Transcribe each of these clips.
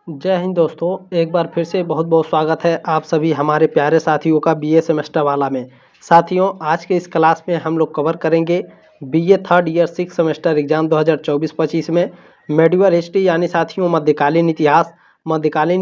जय हिंद दोस्तों, एक बार फिर से बहुत बहुत स्वागत है आप सभी हमारे प्यारे साथियों का बीए सेमेस्टर वाला में। साथियों, आज के इस क्लास में हम लोग कवर करेंगे BA third year 6 semester exam 2024-25 में मेडिवल हिस्ट्री यानी साथियों मध्यकालीन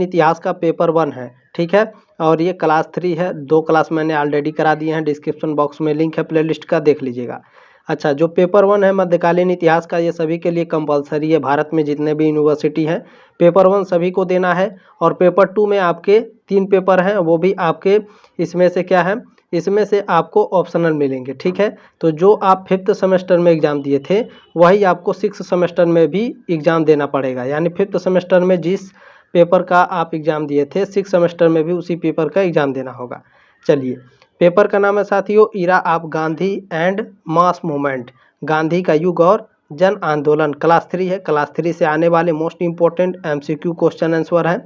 इतिहास का पेपर 1 है। ठीक है, और ये क्लास 3 है। 2 क्लास मैंने ऑलरेडी करा दिए हैं, डिस्क्रिप्शन बॉक्स में लिंक है प्लेलिस्ट का, देख लीजिएगा। अच्छा, जो पेपर 1 है मध्यकालीन इतिहास का, ये सभी के लिए कंपलसरी है। भारत में जितने भी यूनिवर्सिटी हैं पेपर 1 सभी को देना है। और पेपर 2 में आपके 3 पेपर हैं, वो भी आपके इसमें से क्या है, इसमें से आपको ऑप्शनल मिलेंगे। ठीक है, तो जो आप 5th सेमेस्टर में एग्ज़ाम दिए थे वही आपको 6th सेमेस्टर में भी एग्ज़ाम देना पड़ेगा। यानी 5th सेमेस्टर में जिस पेपर का आप एग्ज़ाम दिए थे 6th सेमेस्टर में भी उसी पेपर का एग्ज़ाम देना होगा। चलिए, पेपर का नाम है साथियों era of Gandhi and mass movement, Gandhi का युग और जन आंदोलन। क्लास 3 है। क्लास 3 से आने वाले most important MCQ question answer है।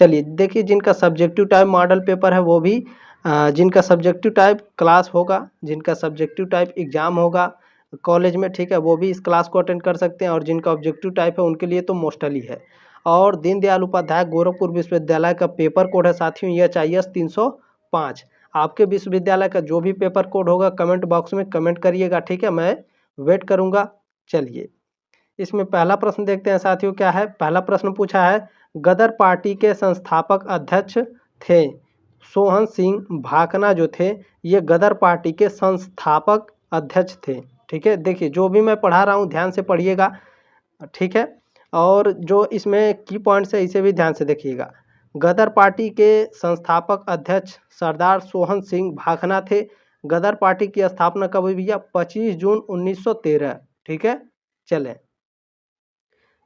चलिए देखिए, जिनका सब्जेक्टिव टाइप मॉडल पेपर है वो भी जिनका सब्जेक्टिव टाइप क्लास होगा, जिनका सब्जेक्टिव टाइप एग्ज़ाम होगा कॉलेज में, ठीक है, वो भी इस क्लास को अटेंड कर सकते हैं। और जिनका ऑब्जेक्टिव टाइप है उनके लिए तो मोस्टली है। और दीनदयाल उपाध्याय गोरखपुर विश्वविद्यालय का पेपर कोड है साथियों EHIS 305। आपके विश्वविद्यालय का जो भी पेपर कोड होगा कमेंट बॉक्स में कमेंट करिएगा, ठीक है, मैं वेट करूंगा। चलिए, इसमें पहला प्रश्न देखते हैं साथियों क्या है। पहला प्रश्न पूछा है, गदर पार्टी के संस्थापक अध्यक्ष थे सोहन सिंह भाकना। जो थे ये गदर पार्टी के संस्थापक अध्यक्ष थे। ठीक है, देखिए जो भी मैं पढ़ा रहा हूँ ध्यान से पढ़िएगा, ठीक है। और जो इसमें की पॉइंट्स है इसे भी ध्यान से देखिएगा। गदर पार्टी के संस्थापक अध्यक्ष सरदार सोहन सिंह भाखना थे। गदर पार्टी की स्थापना कब हुई भैया? 25 जून 1913। ठीक है, चलें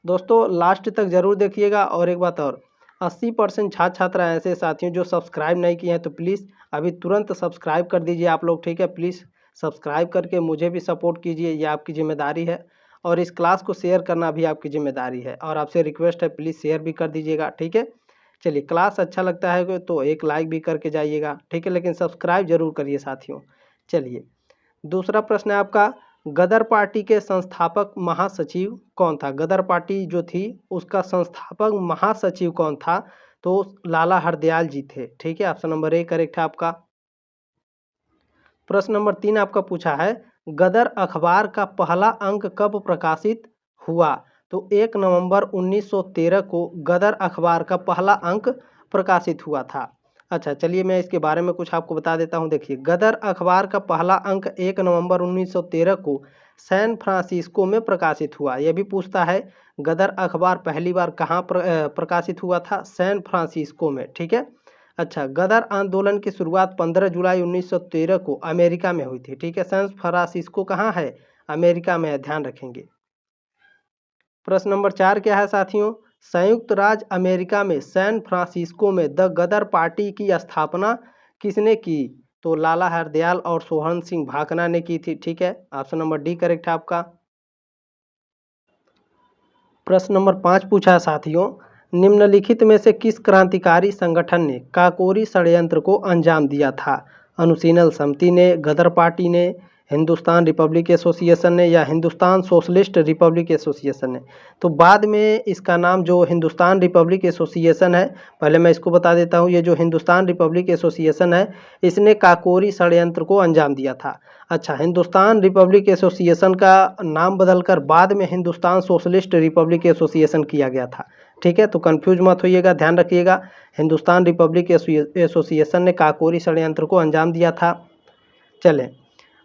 दोस्तों, लास्ट तक जरूर देखिएगा। और एक बात और, 80% छात्र छात्रा ऐसे साथियों जो सब्सक्राइब नहीं किए हैं तो प्लीज़ अभी तुरंत सब्सक्राइब कर दीजिए आप लोग। ठीक है, प्लीज़ सब्सक्राइब करके मुझे भी सपोर्ट कीजिए, ये आपकी जिम्मेदारी है। और इस क्लास को शेयर करना भी आपकी जिम्मेदारी है। और आपसे रिक्वेस्ट है प्लीज़ शेयर भी कर दीजिएगा। ठीक है, चलिए, क्लास अच्छा लगता है तो एक लाइक भी करके जाइएगा, ठीक है, लेकिन सब्सक्राइब जरूर करिए साथियों। चलिए, दूसरा प्रश्न है आपका, गदर पार्टी के संस्थापक महासचिव कौन था? गदर पार्टी जो थी उसका संस्थापक महासचिव कौन था? तो लाला हरदयाल जी थे। ठीक है, ऑप्शन नंबर ए करेक्ट है आपका। प्रश्न नंबर 3 आपका पूछा है, गदर अखबार का पहला अंक कब प्रकाशित हुआ? तो 1 नवंबर 1913 को गदर अखबार का पहला अंक प्रकाशित हुआ था। अच्छा, चलिए मैं इसके बारे में कुछ आपको बता देता हूं। देखिए, गदर अखबार का पहला अंक 1 नवंबर 1913 को सैन फ्रांसिस्को में प्रकाशित हुआ। यह भी पूछता है गदर अखबार पहली बार कहाँ प्रकाशित हुआ था? सैन फ्रांसिस्को में। ठीक है, अच्छा, गदर आंदोलन की शुरुआत 15 जुलाई 1913 को अमेरिका में हुई थी। ठीक है, सैन फ्रांसिस्को कहाँ है? अमेरिका में है, ध्यान रखेंगे। प्रश्न नंबर 4 क्या है साथियों? संयुक्त राज्य अमेरिका में सैन फ्रांसिस्को में द गदर पार्टी की स्थापना किसने की? तो लाला हरदयाल और सोहन सिंह भाकना ने की थी। ठीक है, ऑप्शन नंबर डी करेक्ट है आपका। प्रश्न नंबर 5 पूछा है साथियों, निम्नलिखित में से किस क्रांतिकारी संगठन ने काकोरी षड्यंत्र को अंजाम दिया था? अनुशीलन समिति ने, गदर पार्टी ने, हिंदुस्तान रिपब्लिक एसोसिएशन ने, या हिंदुस्तान सोशलिस्ट रिपब्लिक एसोसिएशन ने? तो बाद में इसका नाम जो हिंदुस्तान रिपब्लिक एसोसिएशन है, पहले मैं इसको बता देता हूँ, ये जो हिंदुस्तान रिपब्लिक एसोसिएशन है इसने काकोरी षड्यंत्र को अंजाम दिया था। अच्छा, हिंदुस्तान रिपब्लिक एसोसिएशन का नाम बदलकर बाद में हिंदुस्तान सोशलिस्ट रिपब्लिक एसोसिएशन किया गया था। ठीक है, तो कंफ्यूज मत होइएगा, ध्यान रखिएगा। हिंदुस्तान रिपब्लिक एसोसिएशन ने काकोरी षड्यंत्र को अंजाम दिया था। चलें,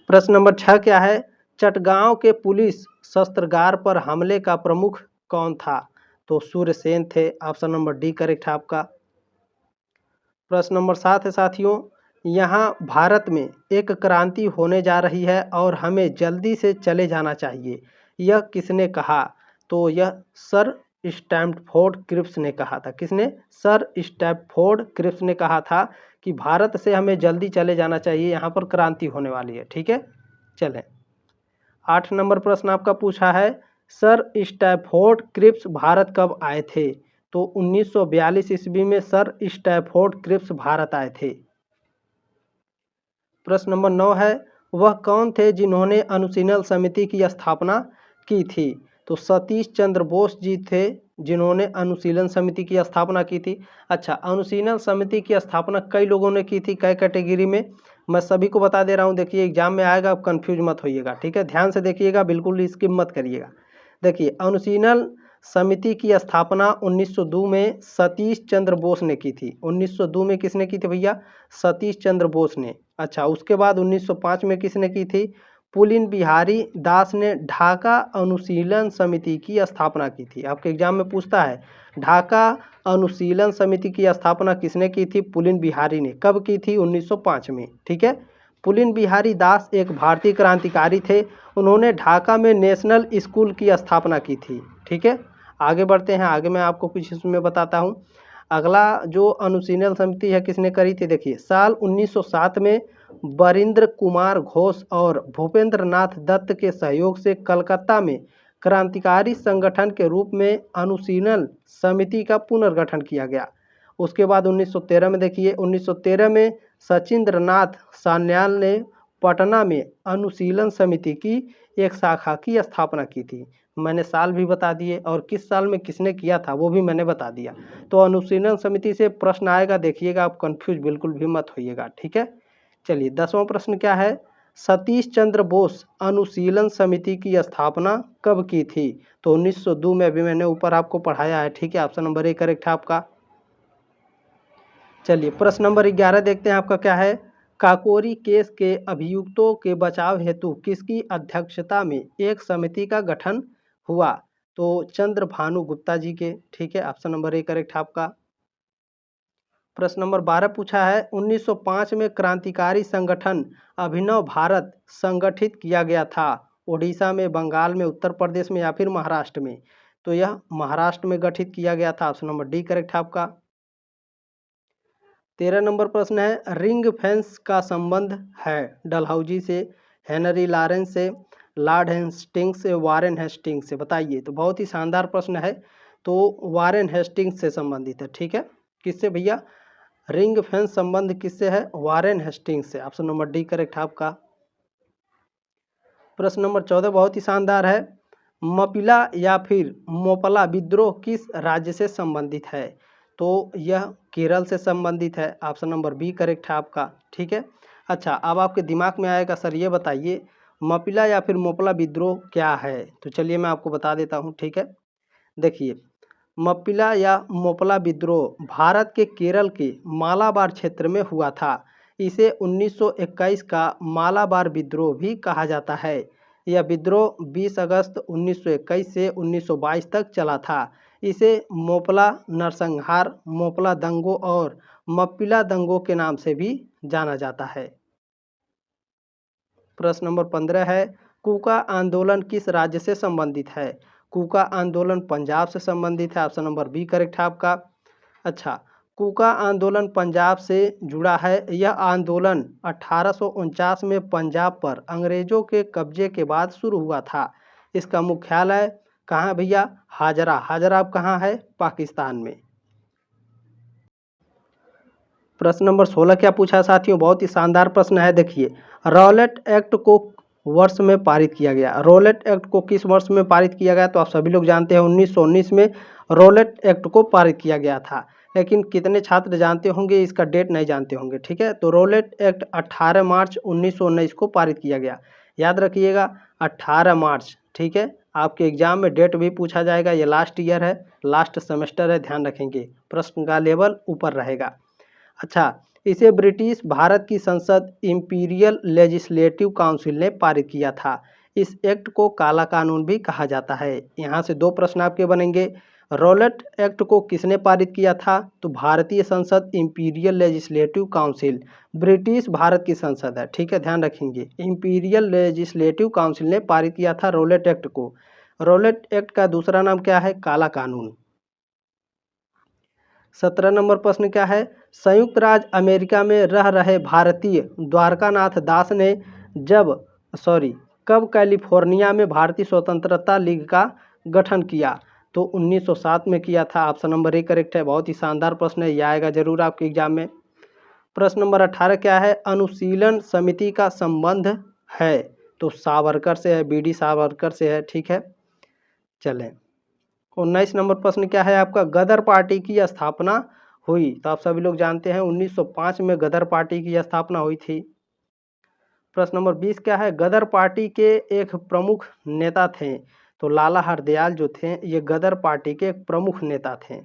प्रश्न नंबर 6 क्या है? चटगांव के पुलिस शस्त्रागार पर हमले का प्रमुख कौन था? तो सूर्यसेन थे। ऑप्शन नंबर डी करेक्ट है आपका। प्रश्न नंबर 7 है साथियों, यहाँ भारत में एक क्रांति होने जा रही है और हमें जल्दी से चले जाना चाहिए, यह किसने कहा? तो यह सर स्टैमफोर्ड क्रिप्स ने कहा था। किसने? सर स्टैमफोर्ड क्रिप्स ने कहा था कि भारत से हमें जल्दी चले जाना चाहिए, यहाँ पर क्रांति होने वाली है। ठीक है, चलें 8 नंबर प्रश्न आपका पूछा है, सर स्टैमफोर्ड क्रिप्स भारत कब आए थे? तो 1942 ईस्वी में सर स्टैमफोर्ड क्रिप्स भारत आए थे। प्रश्न नंबर 9 है, वह कौन थे जिन्होंने अनुशीलन समिति की स्थापना की थी? तो सतीश चंद्र बोस जी थे जिन्होंने अनुशीलन समिति की स्थापना की थी। अच्छा, अनुशीलन समिति की स्थापना कई लोगों ने की थी, कई कैटेगरी में, मैं सभी को बता दे रहा हूँ। देखिए एग्जाम में आएगा, आप कंफ्यूज मत होइएगा, ठीक है, ध्यान से देखिएगा, बिल्कुल स्किप मत करिएगा। देखिए अनुशीलन समिति की स्थापना 1902 में सतीश चंद्र बोस ने की थी। 1902 में किसने की थी भैया? सतीश चंद्र बोस ने। अच्छा, उसके बाद 1905 में किसने की थी? पुलिन बिहारी दास ने ढाका अनुशीलन समिति की स्थापना की थी। आपके एग्जाम में पूछता है ढाका अनुशीलन समिति की स्थापना किसने की थी? पुलिन बिहारी ने। कब की थी? 1905 में, ठीक है। पुलिन बिहारी दास एक भारतीय क्रांतिकारी थे। उन्होंने ढाका में नेशनल स्कूल की स्थापना की थी, ठीक है। आगे बढ़ते हैं, आगे मैं आपको कुछ इसमें बताता हूँ। अगला जो अनुशीलन समिति है किसने करी थी? देखिए साल 1907 में बरिंद्र कुमार घोष और भूपेंद्र नाथ दत्त के सहयोग से कलकत्ता में क्रांतिकारी संगठन के रूप में अनुशीलन समिति का पुनर्गठन किया गया। उसके बाद 1913 में देखिए 1913 में सचिंद्र नाथ सान्याल ने पटना में अनुशीलन समिति की एक शाखा की स्थापना की थी। मैंने साल भी बता दिए और किस साल में किसने किया था वो भी मैंने बता दिया। तो अनुशीलन समिति से प्रश्न आएगा, देखिएगा, आप कंफ्यूज बिल्कुल भी मत होइएगा, ठीक है। चलिए 10वां प्रश्न क्या है? सतीश चंद्र बोस अनुशीलन समिति की स्थापना कब की थी? तो 1902 में, अभी मैंने ऊपर आपको पढ़ाया है, ठीक है। ऑप्शन नंबर ए करेक्ट है आपका। चलिए प्रश्न नंबर 11 देखते हैं, आपका क्या है? काकोरी केस के अभियुक्तों के बचाव हेतु किसकी अध्यक्षता में एक समिति का गठन हुआ? तो चंद्र भानु गुप्ता जी के, ठीक है। ऑप्शन नंबर ए करेक्ट है आपका। प्रश्न नंबर 12 पूछा है 1905 में क्रांतिकारी संगठन अभिनव भारत संगठित किया गया था उड़ीसा में, बंगाल में, उत्तर प्रदेश में या फिर महाराष्ट्र में? तो यह महाराष्ट्र में गठित किया गया था। ऑप्शन नंबर डी करेक्ट है आपका। 13 नंबर प्रश्न है रिंग फेंस का संबंध है डलहौजी से, हेनरी लॉरेंस से, लॉर्ड हेस्टिंग्स से, वारेन हेस्टिंग्स से? बताइए। तो बहुत ही शानदार प्रश्न है। तो वारेन हेस्टिंग्स से संबंधित है, ठीक है। किससे भैया? रिंग फेंस संबंध किससे है? वारेन हेस्टिंग्स से। ऑप्शन नंबर डी करेक्ट है आपका। प्रश्न नंबर 14 बहुत ही शानदार है। मपिला या फिर मोपला विद्रोह किस राज्य से संबंधित है? तो यह केरल से संबंधित है। ऑप्शन नंबर बी करेक्ट है आपका, ठीक है। अच्छा, अब आपके दिमाग में आएगा सर ये बताइए मपिला या फिर मोपला विद्रोह क्या है? तो चलिए मैं आपको बता देता हूँ, ठीक है। देखिए मप्पिला या मोपला विद्रोह भारत के केरल के मालाबार क्षेत्र में हुआ था। इसे 1921 का मालाबार विद्रोह भी कहा जाता है। यह विद्रोह 20 अगस्त 1921 से 1922 तक चला था। इसे मोपला नरसंहार, मोपला दंगों और मप्पिला दंगों के नाम से भी जाना जाता है। प्रश्न नंबर 15 है कूका आंदोलन किस राज्य से संबंधित है? कूका आंदोलन पंजाब से संबंधित है। ऑप्शन नंबर बी करेक्ट है आपका। अच्छा, कूका आंदोलन पंजाब से जुड़ा है। यह आंदोलन 1849 में पंजाब पर अंग्रेजों के कब्जे के बाद शुरू हुआ था। इसका मुख्यालय कहाँ है भैया? हाजरा। हाजरा अब कहाँ है? पाकिस्तान में। प्रश्न नंबर 16 क्या पूछा है साथियों? बहुत ही शानदार प्रश्न है। देखिए रॉलेट एक्ट को वर्ष में पारित किया गया। रॉलेट एक्ट को किस वर्ष में पारित किया गया? तो आप सभी लोग जानते हैं 1919 में रॉलेट एक्ट को पारित किया गया था। लेकिन कितने छात्र जानते होंगे इसका डेट नहीं जानते होंगे, ठीक है। तो रॉलेट एक्ट 18 मार्च 1919 को पारित किया गया। याद रखिएगा 18 मार्च, ठीक है। आपके एग्जाम में डेट भी पूछा जाएगा। ये लास्ट ईयर है, लास्ट सेमेस्टर है, ध्यान रखेंगे, प्रश्न का लेवल ऊपर रहेगा। अच्छा, इसे ब्रिटिश भारत की संसद इंपीरियल लेजिस्लेटिव काउंसिल ने पारित किया था। इस एक्ट को काला कानून भी कहा जाता है। यहाँ से दो प्रश्न आपके बनेंगे। रॉलेट एक्ट को किसने पारित किया था? तो भारतीय संसद imperial legislative council, British Bharat की संसद है, ठीक है, ध्यान रखेंगे। इंपीरियल लेजिस्लेटिव काउंसिल ने पारित किया था रॉलेट एक्ट को। रॉलेट एक्ट का दूसरा नाम क्या है? काला कानून। 17 नंबर प्रश्न क्या है? संयुक्त राज्य अमेरिका में रह रहे भारतीय द्वारकानाथ दास ने कब कैलिफोर्निया में भारतीय स्वतंत्रता लीग का गठन किया? तो 1907 में किया था। ऑप्शन नंबर ए करेक्ट है। बहुत ही शानदार प्रश्न है, यह आएगा जरूर आपके एग्जाम में। प्रश्न नंबर 18 क्या है? अनुशीलन समिति का संबंध है? तो सावरकर से है, बी डी सावरकर से है, ठीक है। चलें 19 नंबर प्रश्न क्या है आपका, गदर पार्टी की स्थापना हुई। तो आप सभी लोग जानते हैं 1905 में गदर पार्टी की स्थापना हुई थी। प्रश्न नंबर 20 क्या है, गदर पार्टी के एक प्रमुख नेता थे। तो लाला हरदयाल जो थे ये गदर पार्टी के एक प्रमुख नेता थे।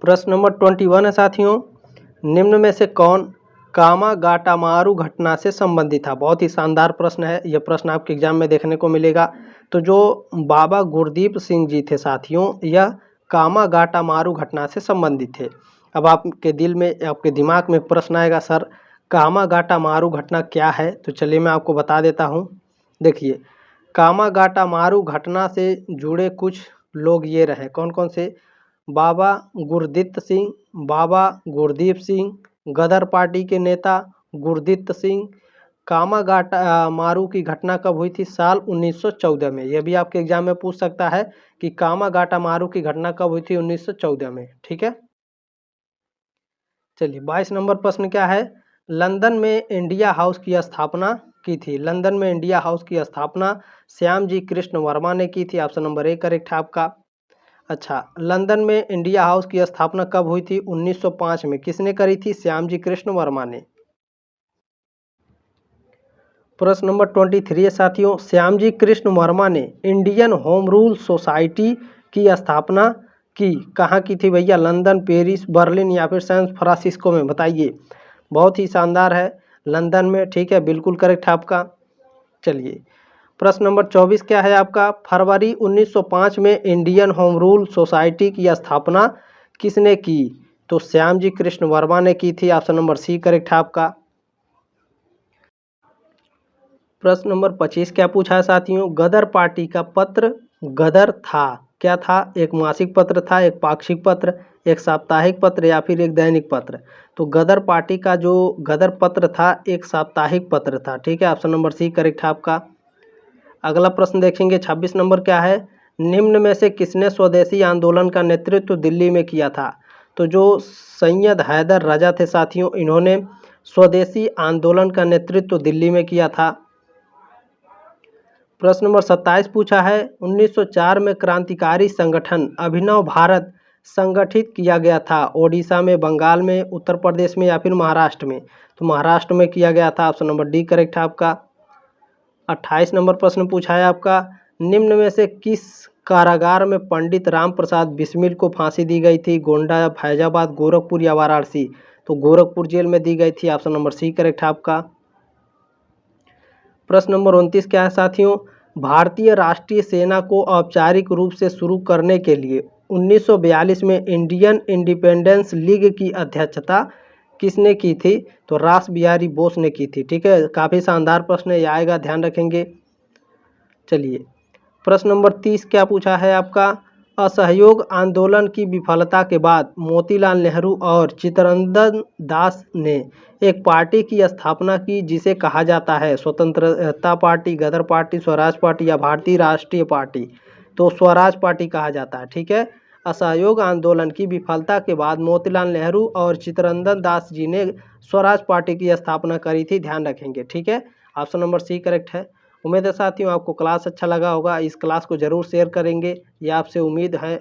प्रश्न नंबर 21 है साथियों, निम्न में से कौन कामागाटामारू घटना से संबंधित था। बहुत ही शानदार प्रश्न है, यह प्रश्न आपके एग्जाम में देखने को मिलेगा। तो जो बाबा गुरदीप सिंह जी थे साथियों, यह कामागाटामारू घटना से संबंधित थे। अब आपके दिल में, आपके दिमाग में प्रश्न आएगा, सर कामागाटामारू घटना क्या है। तो चलिए मैं आपको बता देता हूँ। देखिए, कामागाटामारू घटना से जुड़े कुछ लोग ये रहे, कौन कौन से, बाबा गुरदीप सिंह, बाबा गुरदीप सिंह, गदर पार्टी के नेता गुरदीप सिंह। कामागाटामारू की घटना कब हुई थी, साल 1914 में। यह भी आपके एग्जाम में पूछ सकता है कि कामागाटामारू की घटना कब हुई थी, 1914 में। ठीक है, चलिए 22 नंबर प्रश्न क्या है, लंदन में इंडिया हाउस की स्थापना की थी। लंदन में इंडिया हाउस की स्थापना श्याम जी कृष्ण वर्मा ने की थी। ऑप्शन नंबर ए करेक्ट है आपका। अच्छा, लंदन में इंडिया हाउस की स्थापना कब हुई थी, 1905 में। किसने करी थी, श्याम जी कृष्ण वर्मा ने। प्रश्न नंबर 23 है साथियों, श्याम जी कृष्ण वर्मा ने इंडियन होम रूल सोसाइटी की स्थापना की, कहाँ की थी भैया, लंदन, पेरिस, बर्लिन या फिर सैन फ्रांसिस्को में, बताइए। बहुत ही शानदार है, लंदन में। ठीक है, बिल्कुल करेक्ट है आपका। चलिए प्रश्न नंबर 24 क्या है आपका, फरवरी 1905 में इंडियन होम रूल सोसाइटी की स्थापना किसने की। तो श्याम जी कृष्ण वर्मा ने की थी। ऑप्शन नंबर सी करेक्ट है आपका। प्रश्न नंबर 25 क्या पूछा है साथियों, गदर पार्टी का पत्र गदर था, क्या था, एक मासिक पत्र था, एक पाक्षिक पत्र, एक साप्ताहिक पत्र या फिर एक दैनिक पत्र। तो गदर पार्टी का जो गदर पत्र था एक साप्ताहिक पत्र था। ठीक है, ऑप्शन नंबर सी करेक्ट है आपका। अगला प्रश्न देखेंगे 26 नंबर क्या है, निम्न में से किसने स्वदेशी आंदोलन का नेतृत्व दिल्ली में किया था। तो जो सैयद हैदर राजा थे साथियों, इन्होंने स्वदेशी आंदोलन का नेतृत्व दिल्ली में किया था। प्रश्न नंबर 27 पूछा है, 1904 में क्रांतिकारी संगठन अभिनव भारत संगठित किया गया था, ओडिशा में, बंगाल में, उत्तर प्रदेश में या फिर महाराष्ट्र में। तो महाराष्ट्र में किया गया था। ऑप्शन नंबर डी करेक्ट है आपका। 28 नंबर प्रश्न पूछा है आपका, निम्न में से किस कारागार में पंडित राम प्रसाद बिस्मिल को फांसी दी गई थी, गोंडा, फैजाबाद, गोरखपुर या वाराणसी। तो गोरखपुर जेल में दी गई थी। ऑप्शन नंबर सी करेक्ट है आपका। प्रश्न नंबर 29 क्या है साथियों, भारतीय राष्ट्रीय सेना को औपचारिक रूप से शुरू करने के लिए 1942 में इंडियन इंडिपेंडेंस लीग की अध्यक्षता किसने की थी। तो रास बिहारी बोस ने की थी। ठीक है, काफ़ी शानदार प्रश्न है, ये आएगा, ध्यान रखेंगे। चलिए प्रश्न नंबर 30 क्या पूछा है आपका, असहयोग आंदोलन की विफलता के बाद मोतीलाल नेहरू और चित्तरंजन दास ने एक पार्टी की स्थापना की जिसे कहा जाता है स्वतंत्रता पार्टी, गदर पार्टी, स्वराज पार्टी या भारतीय राष्ट्रीय पार्टी। तो स्वराज पार्टी कहा जाता है। ठीक है, असहयोग आंदोलन की विफलता के बाद मोतीलाल नेहरू और चित्तरंजन दास जी ने स्वराज पार्टी की स्थापना करी थी, ध्यान रखेंगे। ठीक है, ऑप्शन नंबर सी करेक्ट है। उम्मीद है साथियों आपको क्लास अच्छा लगा होगा, इस क्लास को ज़रूर शेयर करेंगे, ये आपसे उम्मीद है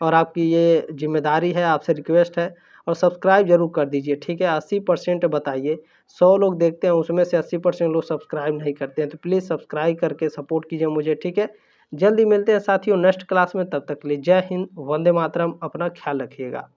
और आपकी ये जिम्मेदारी है, आपसे रिक्वेस्ट है। और सब्सक्राइब जरूर कर दीजिए। ठीक है, 80% बताइए, 100 लोग देखते हैं उसमें से 80% लोग सब्सक्राइब नहीं करते हैं, तो प्लीज़ सब्सक्राइब करके सपोर्ट कीजिए मुझे। ठीक है, जल्दी मिलते हैं साथियों नेक्स्ट क्लास में, तब तक के लिए जय हिंद, वंदे मातरम, अपना ख्याल रखिएगा।